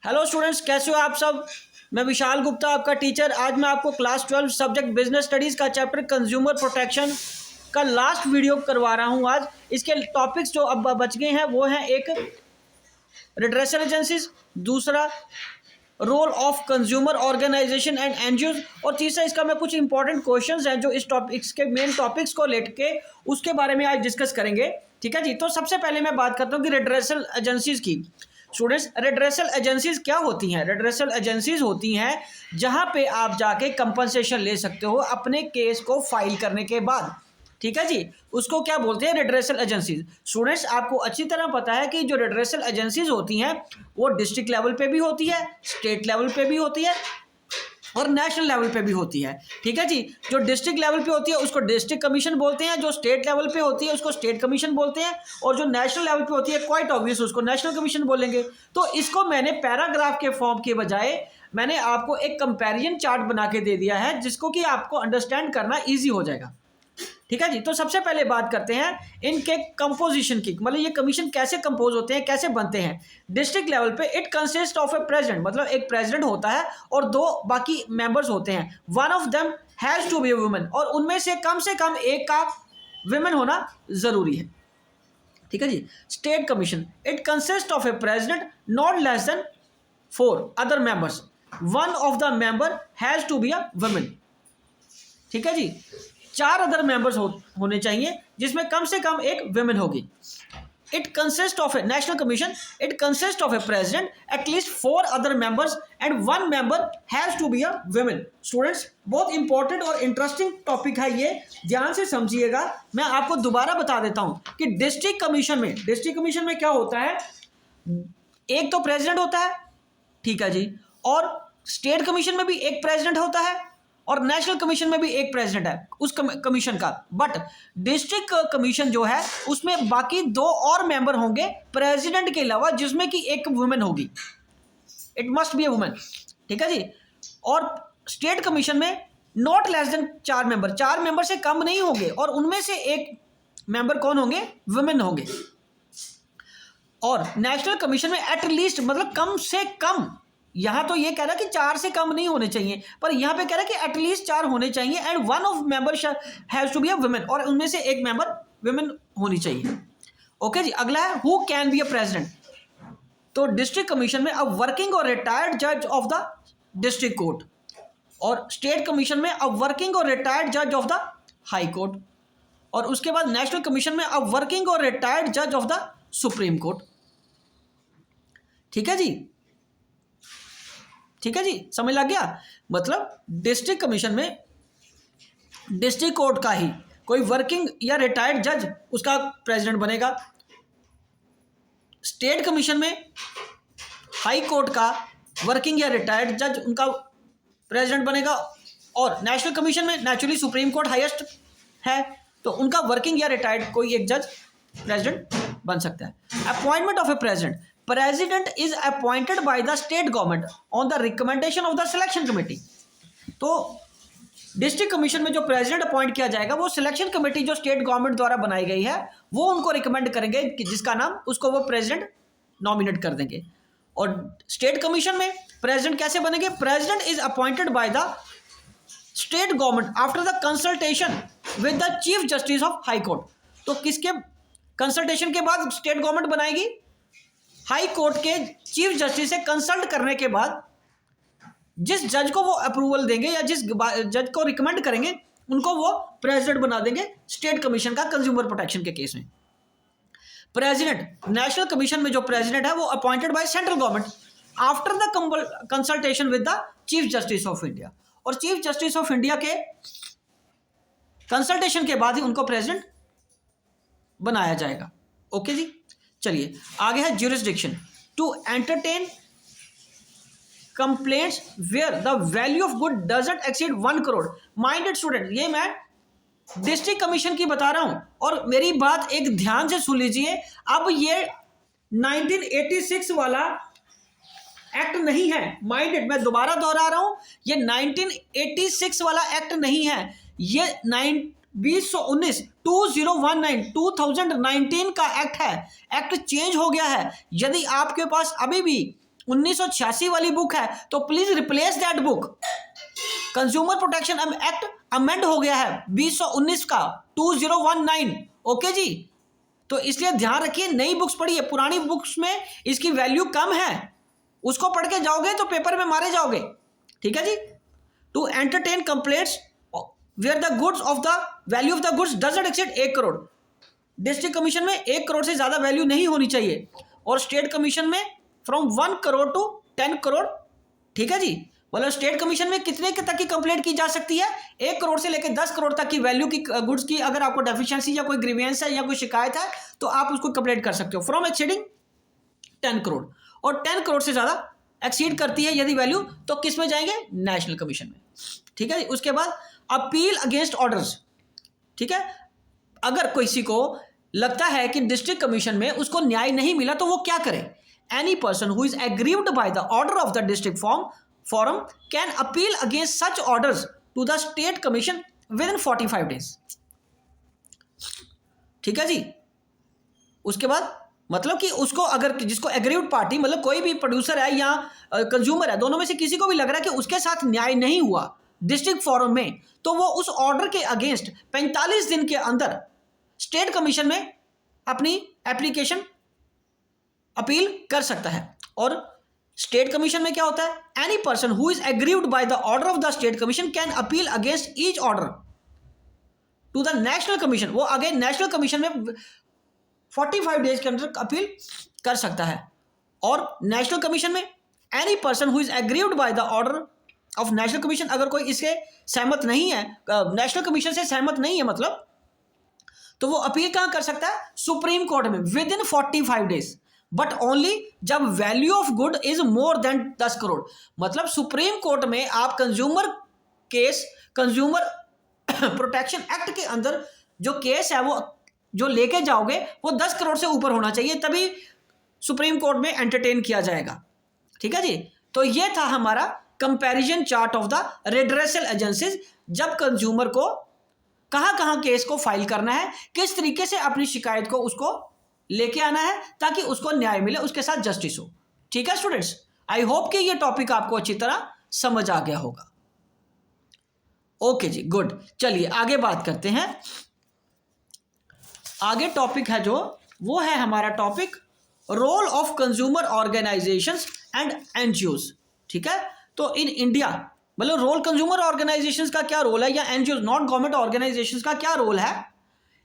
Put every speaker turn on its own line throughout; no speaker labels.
Hello students, कैसे हो आप सब। मैं विशाल गुप्ता, आपका टीचर। आज मैं आपको क्लास 12 सब्जेक्ट बिजनेस स्टडीज़ का चैप्टर कंज्यूमर प्रोटेक्शन का लास्ट वीडियो करवा रहा हूं। आज इसके टॉपिक्स जो अब बच गए हैं वो हैं, एक रिड्रेसल एजेंसीज, दूसरा role of consumer organisation and NGOs, और तीसरा इसका मैं कुछ इंपॉर्टेंट क्वेश्चंस हैं जो इस टॉपिक्स के मेन टॉपिक्स को लेके उसके बारे में आज डिस्कस करेंगे। ठीक है जी। तो सबसे पहले मैं बात करता हूँ कि रिड्रेसल एजेंसीज की। स्टूडेंट्स, रेड्रेसल एजेंसीज क्या होती हैं? रेड्रेसल एजेंसीज होती हैं जहां पे आप जाके कंपनसेशन ले सकते हो अपने केस को फाइल करने के बाद। ठीक है जी। उसको क्या बोलते हैं? Redressal agencies. स्टूडेंट्स, आपको अच्छी तरह पता है कि जो रेड्रेसल एजेंसीज होती हैं वो डिस्ट्रिक्ट लेवल पे भी होती है, स्टेट लेवल पे भी होती है और नेशनल लेवल पे भी होती है। ठीक है जी। जो डिस्ट्रिक्ट लेवल पे होती है उसको डिस्ट्रिक्ट कमीशन बोलते हैं, जो स्टेट लेवल पे होती है उसको स्टेट कमीशन बोलते हैं, और जो नेशनल लेवल पे होती है क्वाइट ऑब्वियस उसको नेशनल कमीशन बोलेंगे। तो इसको मैंने पैराग्राफ के फॉर्म के बजाय मैंने आपको एक कंपैरिजन चार्ट बना के दे दिया है, जिसको कि आपको अंडरस्टैंड करना ईजी हो जाएगा। ठीक है जी। तो सबसे पहले बात करते हैं इनके कंपोजिशन की, मतलब ये कमीशन कैसे कंपोज होते हैं, कैसे बनते हैं। डिस्ट्रिक्ट लेवल पे it consist of a president, मतलब एक प्रेसिडेंट होता है और दो बाकी मेंबर्स होते हैं। One of them has to be a woman, और उनमें से कम एक का वुमेन होना जरूरी है। ठीक है जी। State commission it consist of a president not less than 4 other members, one of the member has to be a women. ठीक है जी। 4 अदर मेंबर्स होने चाहिए जिसमें कम से कम एक वुमेन होगी। It consist of a national commission, it consist of a president, at least 4 other members and 1 member has to be a women. Students, बहुत important और इंटरेस्टिंग टॉपिक है ये, ध्यान से समझिएगा। मैं आपको दोबारा बता देता हूं कि डिस्ट्रिक्ट कमीशन में क्या होता है। एक तो प्रेसिडेंट होता है, ठीक है जी, और स्टेट कमीशन में भी एक प्रेसिडेंट होता है और नेशनल कमीशन में भी एक प्रेसिडेंट है उस कमीशन का। बट डिस्ट्रिक्ट कमीशन जो है उसमें बाकी 2 और मेंबर होंगे प्रेसिडेंट के अलावा, जिसमें कि एक वुमेन होगी। It must be A women. ठीक है जी। और स्टेट कमीशन में not less than 4 member, 4 member से कम नहीं होंगे, और उनमें से एक मेंबर कौन होंगे? वुमेन होंगे। और नेशनल कमीशन में एटलीस्ट, मतलब कम से कम, यहां तो ये कह रहा है कि 4 से कम नहीं होने चाहिए, पर यहां पे कह रहा है कि एटलीस्ट 4 होने चाहिए and one of member has to be a women, और उनमें से एक मेंबर वुमेन होनी चाहिए। ओके जी। अगला है who can be a president. तो डिस्ट्रिक्ट कमीशन में अ वर्किंग और रिटायर्ड जज ऑफ द डिस्ट्रिक्ट कोर्ट, और स्टेट कमीशन में अ वर्किंग और रिटायर्ड जज ऑफ द हाई कोर्ट, और उसके बाद नेशनल कमीशन में अ वर्किंग और रिटायर्ड जज ऑफ द सुप्रीम कोर्ट। ठीक है जी। ठीक है जी, समझ लग गया। मतलब डिस्ट्रिक्ट कमीशन में डिस्ट्रिक्ट कोर्ट का ही कोई वर्किंग या रिटायर्ड जज उसका प्रेसिडेंट बनेगा। स्टेट कमीशन में हाई कोर्ट का वर्किंग या रिटायर्ड जज उनका प्रेसिडेंट बनेगा, और नेशनल कमीशन में नेचुरली सुप्रीम कोर्ट हाईएस्ट है, तो उनका वर्किंग या रिटायर्ड कोई एक जज प्रेसिडेंट बन सकता है। Appointment of a president, president is appointed by the state government on the recommendation of the selection committee. तो डिस्ट्रिक्ट कमीशन में जो प्रेसिडेंट अपॉइंट किया जाएगा वो सिलेक्शन कमेटी जो स्टेट गवर्नमेंट द्वारा बनाई गई है वो उनको रिकमेंड करेंगे कि जिसका नाम, उसको वो प्रेसिडेंट नॉमिनेट कर देंगे। और स्टेट कमीशन में प्रेसिडेंट कैसे बनेंगे? President is appointed by the state government after the consultation with the chief justice of high court. तो किसके कंसल्टेशन के बाद स्टेट गवर्नमेंट बनाएगी? हाई कोर्ट के चीफ जस्टिस से कंसल्ट करने के बाद जिस जज को वो अप्रूवल देंगे या जिस जज को रिकमेंड करेंगे उनको वो प्रेसिडेंट बना देंगे स्टेट कमीशन का कंज्यूमर प्रोटेक्शन के केस में। प्रेसिडेंट, नेशनल कमीशन में जो प्रेसिडेंट है वो appointed by central government after the consultation with the chief justice of India, और चीफ जस्टिस ऑफ इंडिया के कंसल्टेशन के बाद ही उनको प्रेसिडेंट बनाया जाएगा। ओके जी। चलिए आगे है jurisdiction, to entertain complaints where the value of good doesn't exceed 1 crore. Minded student, ये मैं डिस्ट्रिक्ट कमीशन की बता रहा हूं, और मेरी बात एक ध्यान से सुन लीजिए। अब ये 1986 वाला एक्ट नहीं है। माइंडेड, मैं दोबारा दोहरा रहा हूं, ये 1986 वाला एक्ट नहीं है, ये 2019 का एक्ट है। एक्ट चेंज हो गया है। यदि आपके पास अभी भी 1986 वाली बुक है तो please replace that book. Consumer protection act amend हो गया है 2019 का 2019। ओके जी, तो इसलिए ध्यान रखिए, नई बुक्स पढ़िए, पुरानी बुक्स में इसकी वैल्यू कम है, उसको पढ़ के जाओगे तो पेपर में मारे जाओगे। ठीक है जी। To entertain complaints where the goods of the value of the goods doesn't exceed 1 crore. District commission में 1 करोड़ से ज्यादा वैल्यू नहीं होनी चाहिए, और स्टेट कमीशन में फ्रॉम 1 करोड़ टू 10 करोड़। ठीक है जी। मतलब स्टेट कमीशन में कितने के तक की कंप्लेंट की जा सकती है? 1 करोड़ से लेकर 10 करोड़ तक की वैल्यू की गुड्स की अगर आपको डेफिशिएंसी या कोई ग्रीवियंस है या कोई शिकायत है तो आप उसको कंप्लेंट कर सकते हो फ्रॉम एक्सीडिंग 10 करोड़। और 10 करोड़ से ज्यादा एक्सीड करती है यदि वैल्यू, तो किस में जाएंगे? नेशनल कमीशन में। ठीक है। उसके बाद अपील अगेंस्ट ऑर्डर्स। ठीक है। अगर किसी को लगता है कि डिस्ट्रिक्ट कमीशन में उसको न्याय नहीं मिला तो वो क्या करे? Any person who is aggrieved by the order of the district forum can appeal against such orders to the state commission within 45 days। ठीक है जी। उसके बाद मतलब कि उसको अगर जिसको एग्रीव्ड पार्टी मतलब कोई भी प्रोड्यूसर है या कंज्यूमर है, दोनों में से किसी को भी लग रहा है कि उसके साथ न्याय नहीं हुआ डिस्ट्रिक्ट फोरम में, तो वो उस ऑर्डर के अगेंस्ट 45 दिन के अंदर स्टेट कमीशन में अपनी एप्लीकेशन अपील कर सकता है। और स्टेट कमीशन में क्या होता है? Any person who is aggrieved by the order of the state commission can appeal against each order to the national commission. वो आगे नेशनल कमीशन में 45 डेज के अंदर अपील कर सकता है। और नेशनल कमीशन में any person who is aggrieved by the order of national commission, अगर कोई इससे सहमत नहीं है, नेशनल कमीशन से सहमत नहीं है मतलब, तो वो अपील कहां कर सकता है? सुप्रीम कोर्ट में within 45 days, but only जब value of good is more than 10 crore. मतलब सुप्रीम कोर्ट में आप consumer case, consumer protection act के अंदर जो केस है वो जो लेके जाओगे वो 10 करोड़ से ऊपर होना चाहिए, तभी सुप्रीम कोर्ट में एंटरटेन किया जाएगा। ठीक है जी। तो ये था हमारा comparison chart of the redressal agencies, जब कंज्यूमर को कहां कहां केस को फाइल करना है, किस तरीके से अपनी शिकायत को उसको लेके आना है ताकि उसको न्याय मिले, उसके साथ जस्टिस हो। ठीक है स्टूडेंट्स, आई होप कि ये टॉपिक आपको अच्छी तरह समझ आ गया होगा। ओके जी, गुड। चलिए आगे बात करते हैं। आगे टॉपिक है जो वो है हमारा topic role of consumer organisations and NGOs. ठीक है। तो इन इंडिया मतलब रोल कंज्यूमर ऑर्गेनाइजेशंस का क्या रोल है या एनजीओज नॉन गवर्नमेंट ऑर्गेनाइजेशंस का क्या रोल है?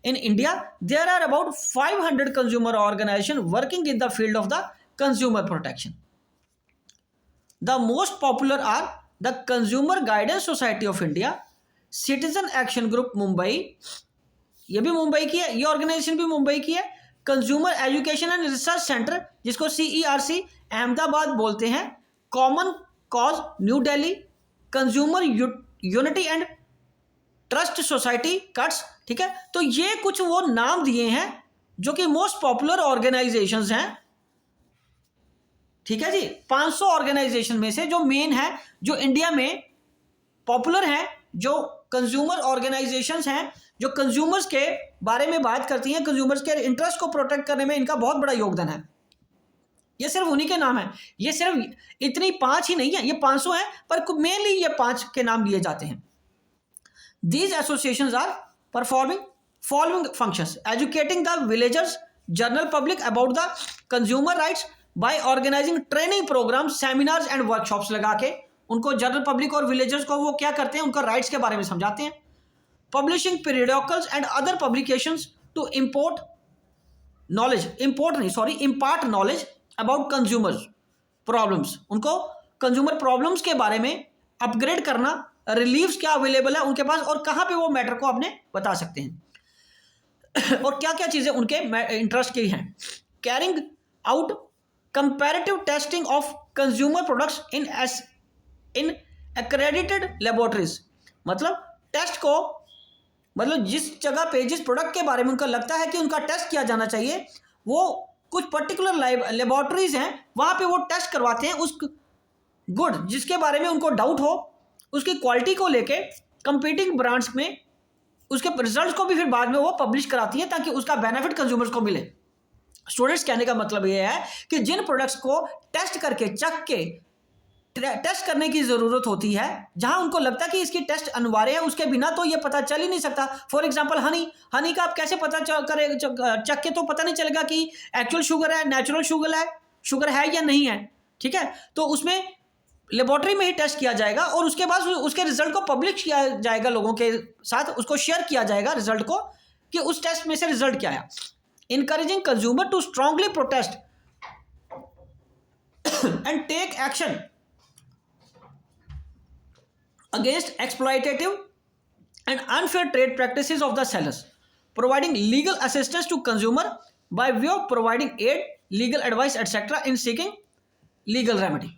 In India, there are about 500 consumer organizations working in the field of the consumer protection. The most popular are the Consumer Guidance Society of India, Citizen Action Group Mumbai, ये भी मुंबई की है, ये organisation भी मुंबई की है। Consumer education and research centre जिसको CERC Ahmedabad बोलते हैं, common cause new Delhi, consumer unity and trust society cuts. ठीक है। तो ये कुछ वो नाम दिए हैं जो कि मोस्ट पॉपुलर ऑर्गेनाइजेशंस हैं। ठीक है जी। 500 ऑर्गेनाइजेशन में से जो मेन है, जो इंडिया में पॉपुलर हैं, जो कंज्यूमर ऑर्गेनाइजेशंस हैं, जो कंज्यूमर्स के बारे में बात करती हैं, कंज्यूमर्स के इंटरेस्ट को प्रोटेक्ट करने में इनका बहुत बड़ा योगदान है। ये सिर्फ उन्हीं के नाम है, ये सिर्फ इतनी 5 ही नहीं है, ये 500 हैं, पर मेनली ये 5 के नाम लिए जाते हैं। These associations are performing following functions: educating the villagers, general public about the consumer rights by organizing training programs, seminars and workshops लगा के उनको जनरल पब्लिक और विलेजर्स को वो क्या करते हैं, उनका राइट्स के बारे में समझाते हैं। Publishing periodicals and other publications to impart knowledge about consumers problems, उनको कंज्यूमर प्रॉब्लम्स के बारे में अपग्रेड करना, रिलीफ्स क्या अवेलेबल है उनके पास और कहाँ पे वो मैटर को अपने बता सकते हैं और क्या क्या चीज़ें उनके इंटरेस्ट की हैं। Carrying out comparative testing of consumer products in accredited laboratories, मतलब टेस्ट को, मतलब जिस जगह पे जिस प्रोडक्ट के बारे में उनका लगता है कि उनका टेस्ट किया जाना चाहिए, वो कुछ पर्टिकुलर लेबोरेटरीज हैं, वहाँ पे वो टेस्ट करवाते हैं उस गुड जिसके बारे में उनको डाउट हो, उसकी क्वालिटी को लेके कंपीटिंग ब्रांड्स में उसके रिजल्ट्स को भी फिर बाद में वो पब्लिश कराती हैं ताकि उसका बेनिफिट कंज्यूमर्स को मिले। स्टूडेंट्स, कहने का मतलब ये है कि जिन प्रोडक्ट्स को टेस्ट करके चख के टेस्ट करने की जरूरत होती है, जहां उनको लगता है कि इसकी टेस्ट अनिवार्य है, उसके बिना तो ये पता चल ही नहीं सकता। फॉर एग्जांपल हनी का आप कैसे पता चख के तो पता नहीं चलेगा कि एक्चुअल शुगर है, नेचुरल शुगर है या नहीं है। ठीक है, तो उसमें लेबोरेटरी में ही टेस्ट किया जाएगा और उसके बाद उसके रिजल्ट को पब्लिश किया जाएगा, लोगों के साथ उसको शेयर किया जाएगा रिजल्ट को, कि उस टेस्ट में से रिजल्ट क्या आया। encouraging consumer to strongly protest and take action against exploitative and unfair trade practices of the sellers, providing legal assistance to consumer by way of providing aid, legal advice etc. in seeking legal remedy।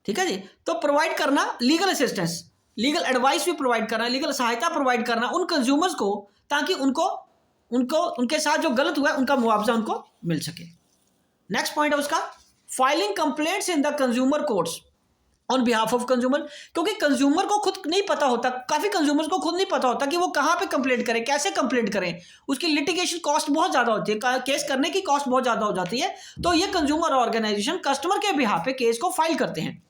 ठीक है जी, तो provide करना legal assistance, legal advice भी provide करना, legal सहायता provide करना उन consumers को, ताकि उनको उनके साथ जो गलत हुआ है उनका मुआवजा उनको मिल सके। नेक्स्ट पॉइंट है उसका, filing complaints in the consumer courts on behalf of consumer. क्योंकि कंज्यूमर को खुद नहीं पता होता, काफी कंज्यूमर्स को खुद नहीं पता होता कि वो कहाँ पे कंप्लेंट करें, कैसे कंप्लेंट करें, उसकी लिटिगेशन कॉस्ट बहुत ज्यादा होती है, केस करने की कॉस्ट बहुत ज्यादा हो जाती है। तो ये कंज्यूमर ऑर्गेनाइजेशन कस्टमर के बिहाफ पे केस को फाइल करते हैं।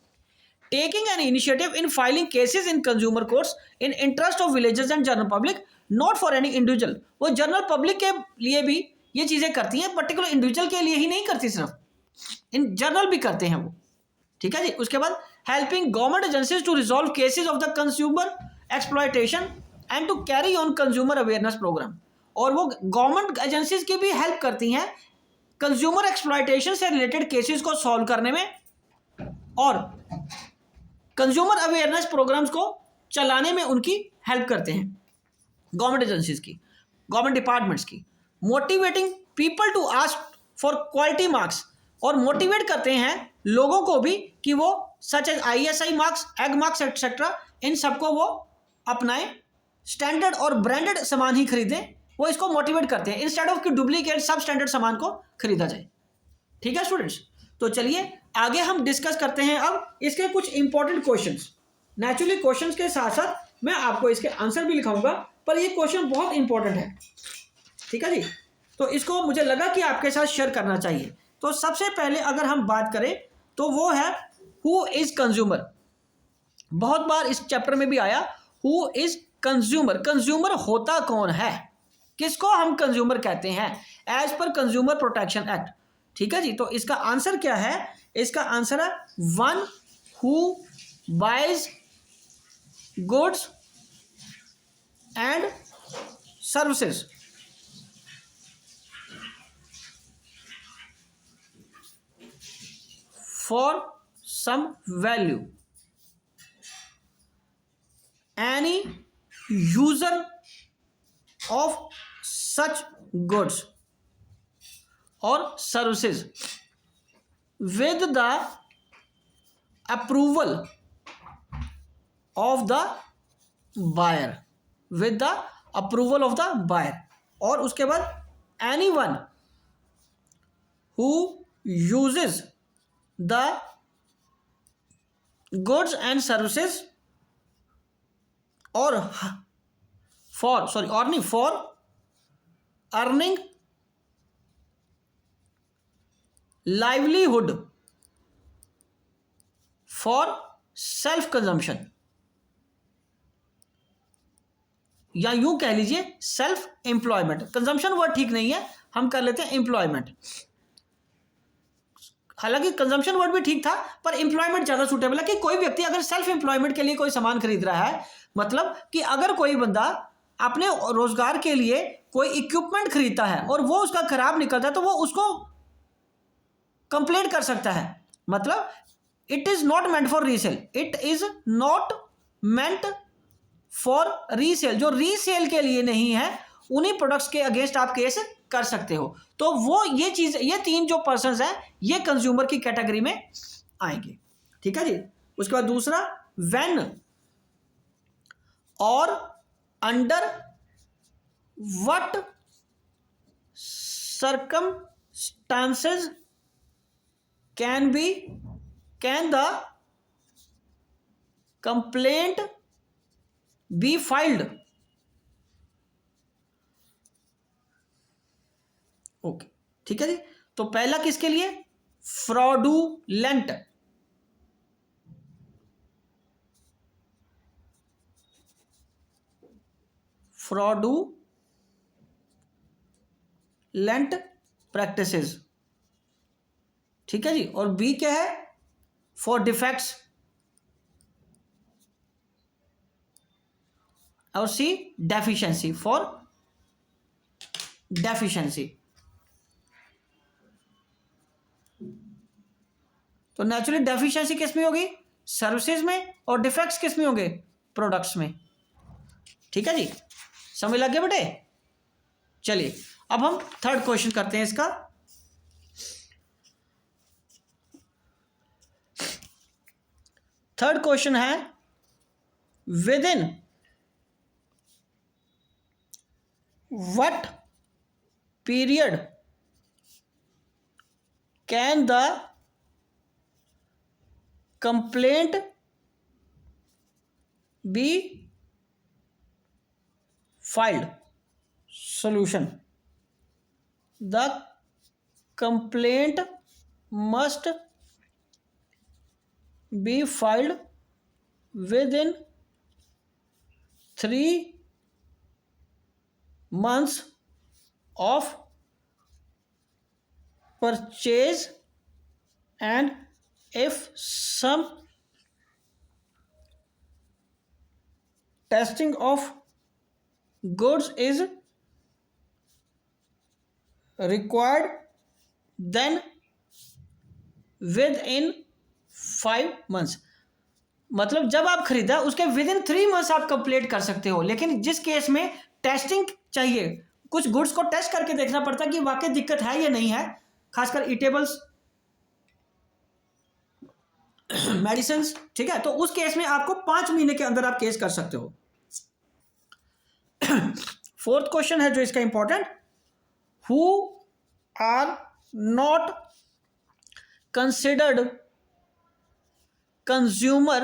Taking an initiative in filing cases in consumer courts in interest of villages and general public, not for any individual. वो जनरल पब्लिक के लिए भी ये चीजें करती हैं, पर्टिकुलर इंडिविजुअल के लिए ही नहीं करती, सिर्फ इन जनरल भी करते हैं वो। ठीक है जी, उसके बाद helping government agencies to resolve cases of the consumer exploitation and to carry on consumer awareness programme. और वो गवर्नमेंट एजेंसीज की भी हेल्प करती हैं कंज्यूमर एक्सप्लॉयटेशन से रिलेटेड केसेस को सॉल्व करने में, और कंज्यूमर अवेयरनेस प्रोग्राम्स को चलाने में उनकी हेल्प करते हैं गवर्नमेंट एजेंसीज की, गवर्नमेंट डिपार्टमेंट्स की। Motivating people to ask for quality marks, और मोटिवेट करते हैं लोगों को भी कि वो such as ISI marks, agmarks etcetera, इन सबको वो अपनाएं, स्टैंडर्ड और ब्रांडेड सामान ही खरीदें, वो इसको मोटिवेट करते हैं, इंस्टेड ऑफ कि डुप्लीकेट सब स्टैंडर्ड सामान को खरीदा जाए। ठीक है स्टूडेंट्स, तो चलिए आगे हम डिस्कस करते हैं अब इसके कुछ इंपॉर्टेंट क्वेश्चंस। नेचुरली क्वेश्चंस के साथ साथ मैं आपको इसके आंसर भी लिखाऊंगा, पर ये क्वेश्चन बहुत इंपॉर्टेंट है। ठीक है जी, तो इसको मुझे लगा कि आपके साथ शेयर करना चाहिए। तो सबसे पहले अगर हम बात करें तो वो है हु इज कंज्यूमर। बहुत बार इस चैप्टर में भी आया हु इज कंज्यूमर, कंज्यूमर होता कौन है, किसको हम कंज्यूमर कहते हैं as per consumer protection act. ठीक है जी, तो इसका आंसर क्या है, इसका आंसर है one who buys goods and services for some value, any user of such goods or services with the approval of the buyer, with the approval of the buyer। और उसके बाद anyone who uses the goods and services or for earning livelihood for self consumption, या यूं कह लीजिए self employment. Consumption word ठीक नहीं है, हम कर लेते हैं एम्प्लॉयमेंट। हालांकि कंजम्पशन वर्ड भी ठीक था, पर एम्प्लॉयमेंट ज्यादा सूटेबल है कि कोई व्यक्ति अगर सेल्फ एम्प्लॉयमेंट के लिए कोई सामान खरीद रहा है, मतलब कि अगर कोई बंदा अपने रोजगार के लिए कोई इक्विपमेंट खरीदता है और वो उसका खराब निकलता है, तो वो उसको कंप्लेंट कर सकता है। मतलब it is not meant for resale, it is not meant for resale, जो रीसेल के लिए नहीं है, उन्हीं प्रोडक्ट्स के अगेंस्ट आप केस कर सकते हो। तो वो ये चीज, ये तीन जो पर्संस हैं ये कंज्यूमर की कैटेगरी में आएंगे। ठीक है जी, उसके बाद दूसरा व्हेन और under what circumstances can the complaint be filed. Okay, ठीक है जी। तो पहला किसके लिए? फ्रॉडुलेंट, फ्रॉडुलेंट प्रैक्टिसेस, ठीक है जी। और बी क्या है? फॉर डिफेक्ट्स, और सी डेफिशिएंसी, फॉर डेफिशिएंसी। तो नेचुरली डेफिशिएंसी किस में होगी? सर्विसेज में, और डिफेक्ट्स किस में होंगे? प्रोडक्ट्स में, ठीक है जी। समझ लग गया बेटे? चलिए अब हम थर्ड क्वेश्चन करते हैं इसका। थर्ड क्वेश्चन है, with in what period can the complaint be filed? Solution, the complaint must be filed with in 3 months of purchase, and if some testing of goods is required, then within 5 months। मतलब जब आप खरीदा उसके with in 3 months आप complete कर सकते हो, लेकिन जिस केस में टेस्टिंग चाहिए, कुछ गुड्स को टेस्ट करके देखना पड़ता है कि वाकई दिक्कत है या नहीं है, खासकर ईटेबल्स, मेडिसिन, ठीक है। तो उस केस में आपको 5 महीने के अंदर आप केस कर सकते हो। फोर्थ क्वेश्चन है जो इसका important, who are not considered consumer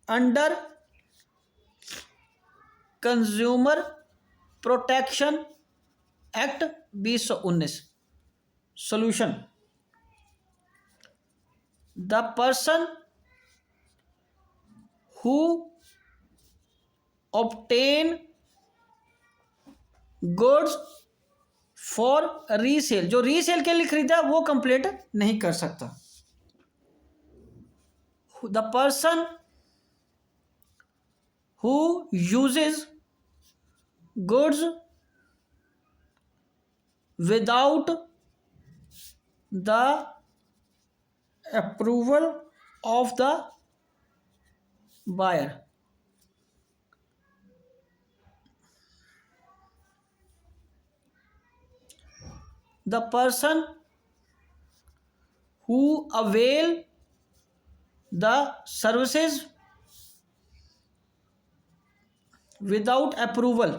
under consumer protection act 2019। Solution, the person who obtain goods for resale, जो रीसेल के लिए खरीदा वो कंप्लेंट नहीं कर सकता। The person who uses goods without the approval of the buyer, the person who avail the services without approval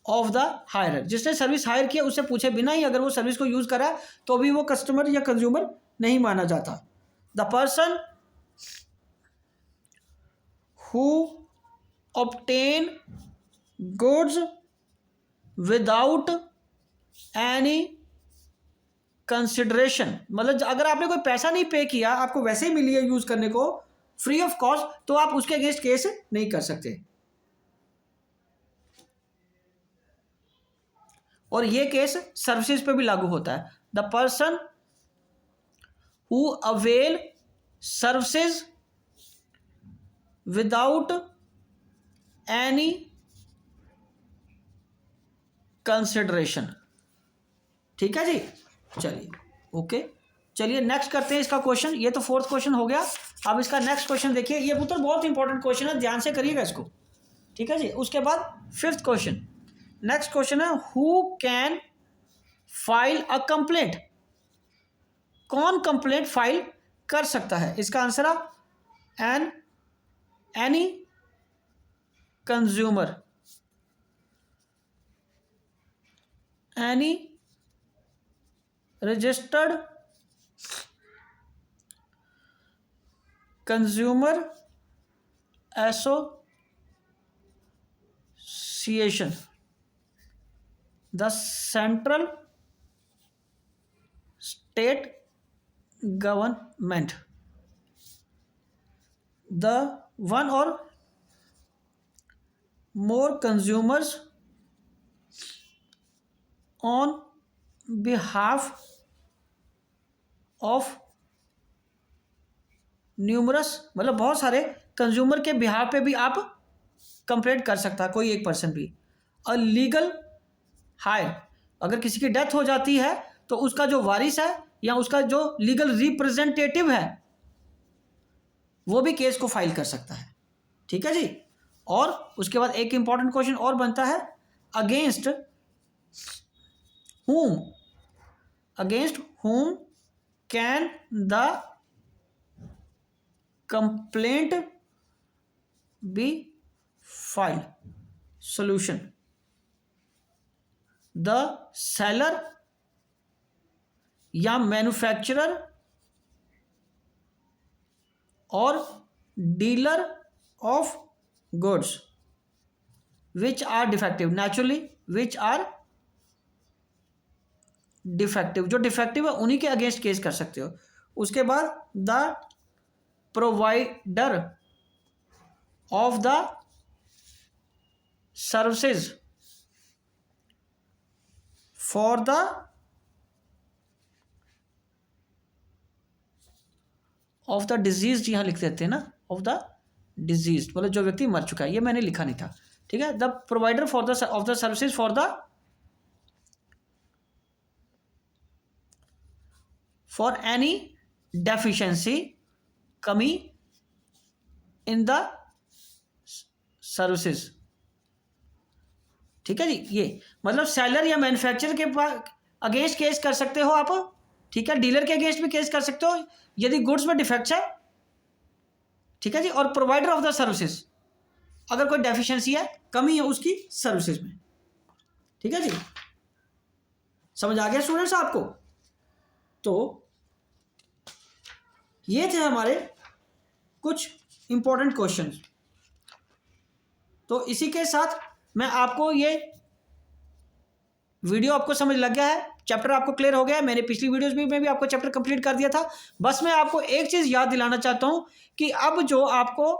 of the hirer, जिसने service higher किया उससे पूछे बिना ही अगर वो सर्विस को यूज करा तो भी वो कस्टमर या कंज्यूमर नहीं माना जाता। The person who obtain goods without any consideration, मतलब अगर आपने कोई पैसा नहीं पे किया, आपको वैसे ही मिली है यूज करने को फ्री ऑफ कॉस्ट, तो आप उसके अगेंस्ट केस नहीं कर सकते। और ये केस सर्विसेज पे भी लागू होता है। The person who avail services without any consideration, ठीक है जी। चलिए ओके, चलिए नेक्स्ट करते हैं इसका क्वेश्चन। ये तो फोर्थ क्वेश्चन हो गया। अब इसका नेक्स्ट क्वेश्चन देखिए, ये पुत्र बहुत इंपॉर्टेंट क्वेश्चन है, ध्यान से करिएगा इसको, ठीक है जी। उसके बाद फिफ्थ क्वेश्चन, नेक्स्ट क्वेश्चन है, who can file a complaint? कौन कंप्लेंट फाइल कर सकता है? इसका आंसर है any consumer, any registered consumer association, the central state government, the one और more consumers on behalf of numerous, मतलब बहुत सारे कंज्यूमर के बिहाफ पे भी आप कंप्लेंट कर सकता है कोई एक पर्सन भी। अ लीगल हायर, अगर किसी की डेथ हो जाती है तो उसका जो वारिस है या उसका जो लीगल रिप्रेजेंटेटिव है वो भी केस को फाइल कर सकता है। ठीक है जी। और उसके बाद एक इंपॉर्टेंट क्वेश्चन और बनता है, against whom can the complaint be file? Solution, the seller या मैन्युफैक्चरर और dealer of goods which are defective, naturally which are defective, जो डिफेक्टिव है उन्हीं के अगेंस्ट केस कर सकते हो। उसके बाद the provider of the services for the of the disease, यहां लिख देते हैं ना, ऑफ द डिजीज, मतलब जो व्यक्ति मर चुका है, ये मैंने लिखा नहीं था। ठीक है, the provider for the of the services for any deficiency, कमी इन द सर्विसेज। ठीक है जी, ये मतलब सेलर या मैन्युफैक्चरर के पास अगेंस्ट केस कर सकते हो आप। ठीक है, डीलर के अगेंस्ट भी केस कर सकते हो यदि गुड्स में डिफेक्ट्स है। ठीक है जी, और प्रोवाइडर ऑफ द सर्विसेज, अगर कोई डेफिशिएंसी है, कमी है उसकी सर्विसेज में। ठीक है जी, समझ आ गया स्टूडेंट्स आपको? तो ये थे हमारे कुछ इंपॉर्टेंट क्वेश्चंस। तो इसी के साथ मैं आपको ये वीडियो आपको समझ लग गया है, चैप्टर आपको क्लियर हो गया है। मैंने पिछली वीडियोस में भी आपको चैप्टर कंप्लीट कर दिया था। बस मैं आपको एक चीज याद दिलाना चाहता हूं कि अब जो आपको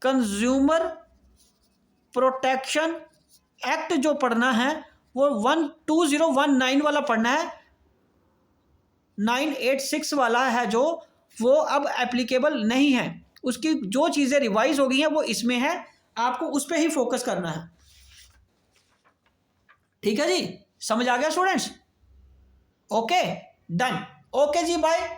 कंज्यूमर प्रोटेक्शन एक्ट जो पढ़ना है वो 2019 वाला पढ़ना है। 986 वाला है जो, वो अब एप्लीकेबल नहीं है। उसकी जो चीजें रिवाइज हो गई हैं वो इसमें है, आपको उस पर ही फोकस करना है। ठीक है जी, समझ आ गया स्टूडेंट्स? Okay, done. ओके जी, बाय।